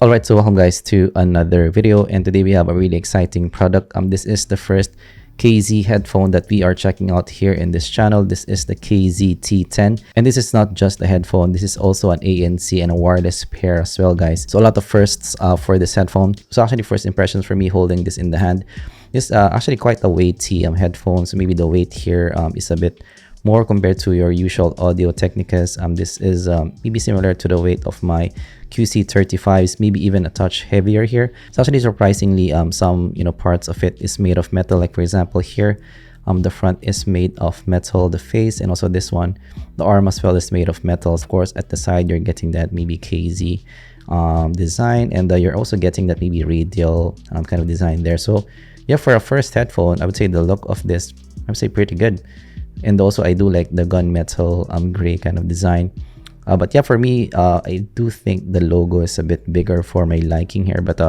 Alright, so welcome guys to another video, and today we have a really exciting product. This is the first KZ headphone that we are checking out here in this channel. This is the KZ T10, and this is not just a headphone, this is also an ANC and a wireless pair as well, guys. So a lot of firsts for this headphone. So actually, first impressions for me holding this in the hand, is actually quite a weighty headphone. So maybe the weight here is a bit more compared to your usual Audio Technicas. This is maybe similar to the weight of my QC35s, maybe even a touch heavier here. It's actually surprisingly some parts of it is made of metal, like for example here, the front is made of metal, the face, and also this one, the arm as well, is made of metals. Of course, at the side you're getting that maybe KZ design, and you're also getting that maybe radial kind of design there. So yeah, for a first headphone, I would say the look of this, I would say pretty good. And also I do like the gunmetal gray kind of design. But yeah, for me, I do think the logo is a bit bigger for my liking here. But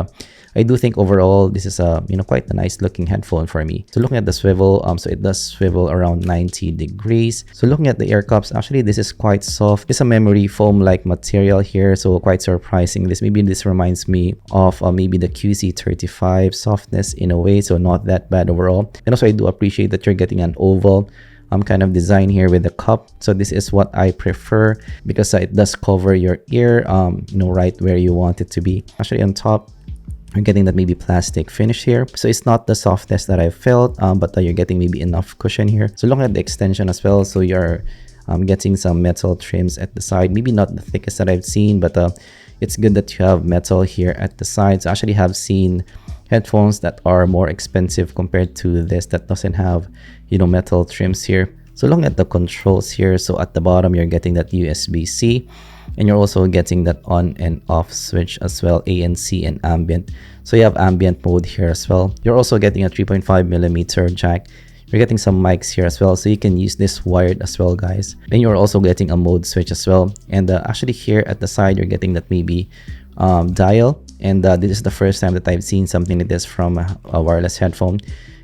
I do think overall this is a quite a nice looking headphone for me. So looking at the swivel, so it does swivel around 90 degrees. So looking at the ear cups, actually this is quite soft. It's a memory foam like material here, so quite surprising. Maybe this reminds me of maybe the QC35 softness in a way, so not that bad overall. And also I do appreciate that you're getting an oval kind of design here with the cup. So this is what I prefer because it does cover your ear right where you want it to be. Actually on top you're getting that maybe plastic finish here, so it's not the softest that I felt, but you're getting maybe enough cushion here. So looking at the extension as well, so you're getting some metal trims at the side, maybe not the thickest that I've seen, but it's good that you have metal here at the sides. I actually have seen headphones that are more expensive compared to this that doesn't have metal trims here. So looking at the controls here, so at the bottom you're getting that USB-C, and you're also getting that on and off switch as well, ANC and ambient. So you have ambient mode here as well. You're also getting a 3.5mm jack. You're getting some mics here as well, so you can use this wired as well, guys. And you're also getting a mode switch as well. And actually here at the side you're getting that maybe dial, and this is the first time that I've seen something like this from a wireless headphone.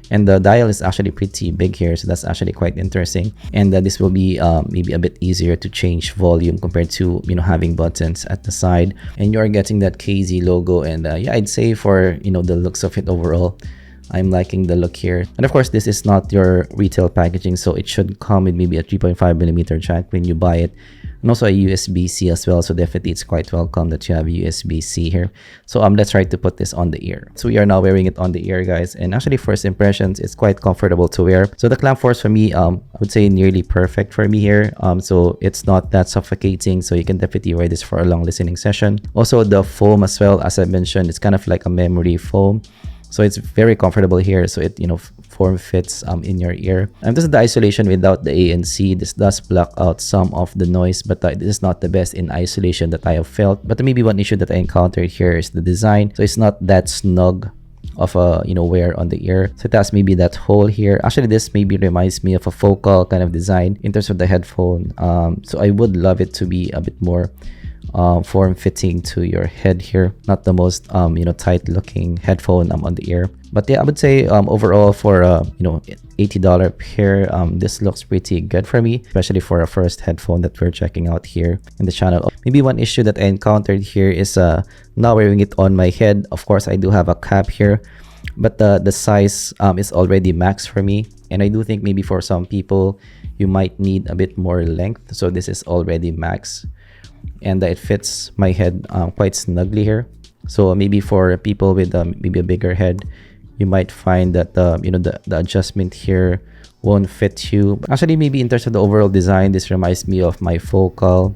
And the dial is actually pretty big here, so that's actually quite interesting. And this will be maybe a bit easier to change volume compared to having buttons at the side. And you're getting that KZ logo, and yeah, I'd say for the looks of it overall, I'm liking the look here. And of course, this is not your retail packaging, so it should come with maybe a 3.5mm jack when you buy it, and also a USB-C as well. So definitely it's quite welcome that you have USB-C here. So let's try to put this on the ear. So we are now wearing it on the ear, guys, and actually first impressions, it's quite comfortable to wear. So the clamp force for me, I would say nearly perfect for me here. So it's not that suffocating, so you can definitely wear this for a long listening session. Also the foam as well, as I mentioned, it's kind of like a memory foam. So it's very comfortable here, so it form fits in your ear. And this is the isolation without the ANC. This does block out some of the noise, but this is not the best in isolation that I have felt. But maybe one issue that I encountered here is the design. So it's not that snug of a wear on the ear, so it has maybe that hole here. Actually this maybe reminds me of a focal kind of design in terms of the headphone. So I would love it to be a bit more form-fitting to your head here, not the most tight looking headphone on the ear. But yeah, I would say overall for $80 pair, this looks pretty good for me, especially for a first headphone that we're checking out here in the channel. Maybe one issue that I encountered here is now wearing it on my head. Of course I do have a cap here, but the size is already max for me, and I do think maybe for some people you might need a bit more length. So this is already max, and it fits my head quite snugly here. So maybe for people with maybe a bigger head, you might find that the adjustment here won't fit you. Actually, maybe in terms of the overall design, this reminds me of my Focal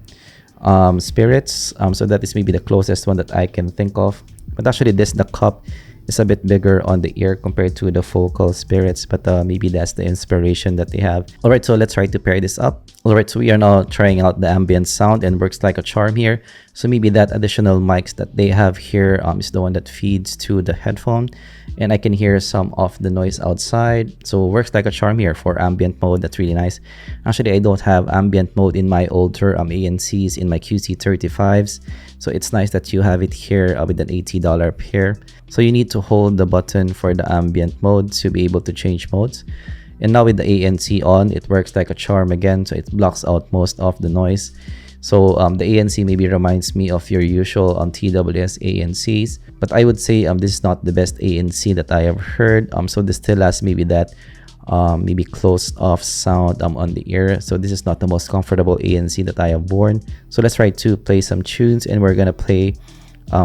Spirits. So that is maybe the closest one that I can think of. But actually the cup is a bit bigger on the ear compared to the Focal Spirits, but maybe that's the inspiration that they have. Alright, so let's try to pair this up. Alright, so we are now trying out the ambient sound, and works like a charm here. So maybe that additional mics that they have here is the one that feeds to the headphone, and I can hear some of the noise outside. So works like a charm here for ambient mode. That's really nice. Actually, I don't have ambient mode in my older ANCs, in my QC35s, so it's nice that you have it here with an $80 pair. So you need to hold the button for the ambient mode to be able to change modes. And now with the ANC on, it works like a charm again, so it blocks out most of the noise. So the ANC maybe reminds me of your usual TWS ANCs, but I would say this is not the best ANC that I have heard. So this still has maybe that maybe closed off sound on the ear. So this is not the most comfortable ANC that I have worn. So let's try to play some tunes, and we're gonna play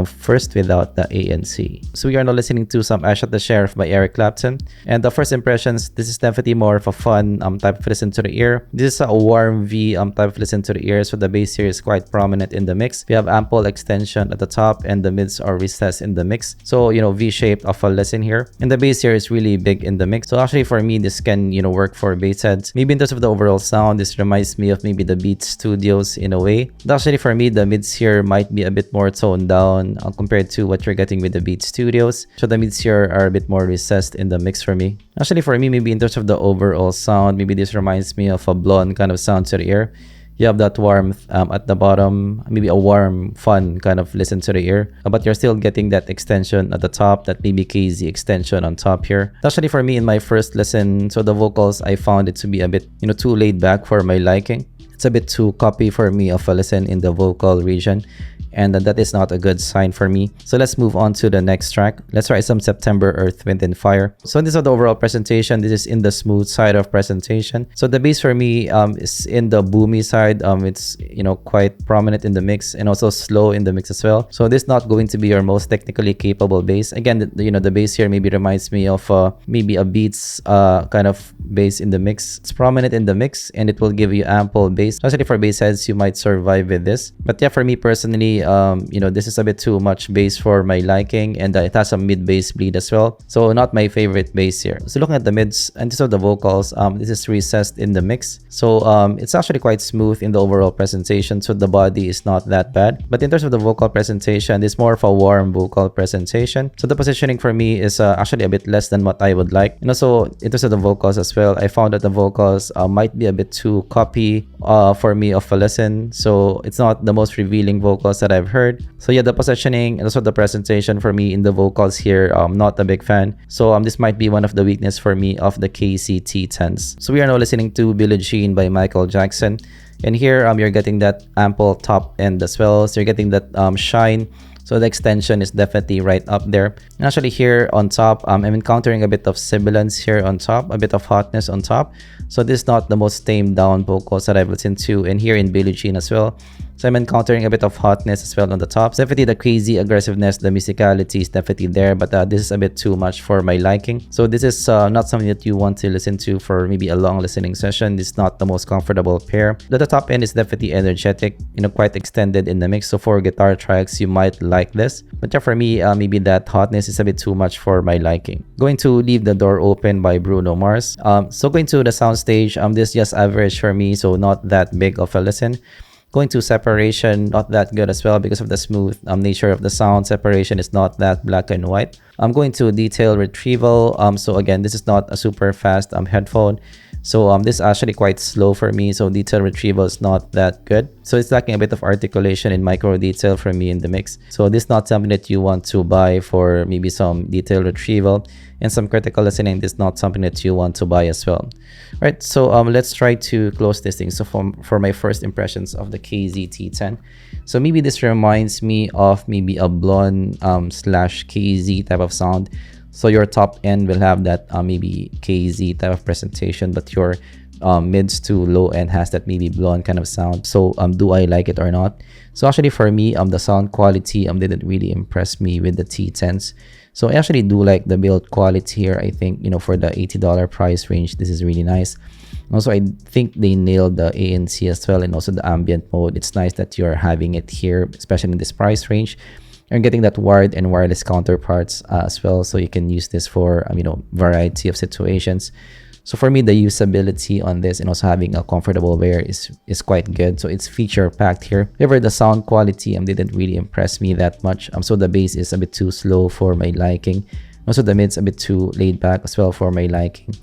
first without the ANC. So we are now listening to some I Shot the Sheriff by Eric Clapton. And the first impressions, this is definitely more of a fun type of listen to the ear. This is a warm V type of listen to the ear, so the bass here is quite prominent in the mix. We have ample extension at the top, and the mids are recessed in the mix. So, you know, V-shaped of a listen here. And the bass here is really big in the mix. So actually for me, this can, you know, work for bass heads. Maybe in terms of the overall sound, this reminds me of maybe the Beat Studios in a way. But actually for me, the mids here might be a bit more toned down compared to what you're getting with the Beat Studios. So the mids here are a bit more recessed in the mix for me. Actually for me, maybe in terms of the overall sound, maybe this reminds me of a blonde kind of sound to the ear. You have that warmth at the bottom, maybe a warm, fun kind of listen to the ear, but you're still getting that extension at the top, that maybe KZ extension on top here. Actually for me, in my first listen, so the vocals, I found it to be a bit, you know, too laid back for my liking. It's a bit too copy for me of a listen in the vocal region, and that is not a good sign for me. So let's move on to the next track. Let's try some September, Earth, Wind, and Fire. So this is the overall presentation. This is in the smooth side of presentation. So the bass for me is in the boomy side. It's, you know, quite prominent in the mix, and also slow in the mix as well. So this is not going to be your most technically capable bass. Again, you know, the bass here maybe reminds me of maybe a Beats kind of bass in the mix. It's prominent in the mix, and it will give you ample bass. Especially for bass heads, you might survive with this. But yeah, for me personally, you know, this is a bit too much bass for my liking, and it has a mid bass bleed as well. So not my favorite bass here. So looking at the mids and just of the vocals, this is recessed in the mix. So it's actually quite smooth in the overall presentation. So the body is not that bad. But in terms of the vocal presentation, it's more of a warm vocal presentation. So the positioning for me is actually a bit less than what I would like. And also in terms of the vocals as well, I found that the vocals might be a bit too copy for me of a listen. So it's not the most revealing vocals that I've heard. So yeah, the positioning and also the presentation for me in the vocals here, not a big fan. So this might be one of the weakness for me of the KZ T10s. So we are now listening to Billie Jean by Michael Jackson. And here you're getting that ample top end as well. So you're getting that shine. So the extension is definitely right up there. And actually here on top, I'm encountering a bit of sibilance here on top, a bit of hotness on top. So this is not the most tamed down vocals that I've listened to, and here in Billie Jean as well. So I'm encountering a bit of hotness as well on the top. Definitely the crazy aggressiveness, the musicality is definitely there, but this is a bit too much for my liking. So this is not something that you want to listen to for maybe a long listening session. This is not the most comfortable pair. The top end is definitely energetic, you know, quite extended in the mix. So for guitar tracks, you might like this. But yeah, for me, maybe that hotness is a bit too much for my liking. Going to Leave the Door Open by Bruno Mars. So going to the soundstage, this is just average for me, so not that big of a listen. Going to Separation, not that good as well because of the smooth nature of the sound. Separation is not that black and white. I'm going to Detail Retrieval. So again, this is not a super fast headphone. So this is actually quite slow for me. So detail retrieval is not that good. So it's lacking a bit of articulation in micro detail for me in the mix. So this is not something that you want to buy for maybe some detail retrieval. And some critical listening, this is not something that you want to buy as well. All right, so let's try to close this thing. So for my first impressions of the KZ T10. So maybe this reminds me of maybe a blonde slash KZ type of sound. So your top end will have that maybe KZ type of presentation, but your mids to low end has that maybe blonde kind of sound. So do I like it or not? So actually for me, the sound quality didn't really impress me with the T10s. So I actually do like the build quality here. I think, you know, for the $80 price range, this is really nice. Also, I think they nailed the ANC as well, and also the ambient mode. It's nice that you're having it here, especially in this price range. You're getting that wired and wireless counterparts as well, so you can use this for you know, variety of situations. So for me, the usability on this and also having a comfortable wear is quite good. So it's feature packed here. However, the sound quality didn't really impress me that much. So the bass is a bit too slow for my liking. Also, the mid's a bit too laid back as well for my liking.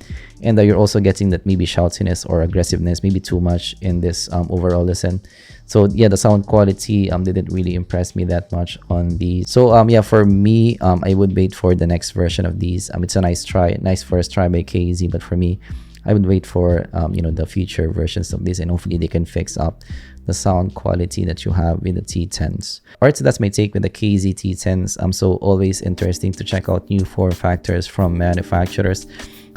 And you're also getting that maybe shoutiness or aggressiveness, maybe too much in this overall listen. So yeah, the sound quality didn't really impress me that much on these. So yeah, for me, I would wait for the next version of these. It's a nice first try by KZ, but for me, I would wait for you know, the future versions of this, and hopefully they can fix up the sound quality that you have with the T10s. Alright, so that's my take with the KZ T10s. So always interesting to check out new form factors from manufacturers.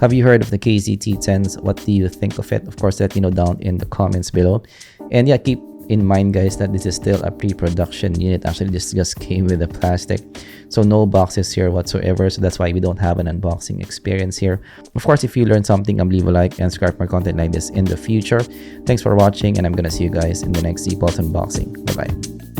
Have you heard of the KZ T10s? What do you think of it? Of course, let me know down in the comments below. And yeah, keep in mind, guys, that this is still a pre-production unit. Actually, this just came with the plastic, so no boxes here whatsoever, so that's why we don't have an unboxing experience here. Of course, if you learned something, leave a like and subscribe for more content like this in the future. Thanks for watching, and I'm gonna see you guys in the next zpolt unboxing. Bye bye.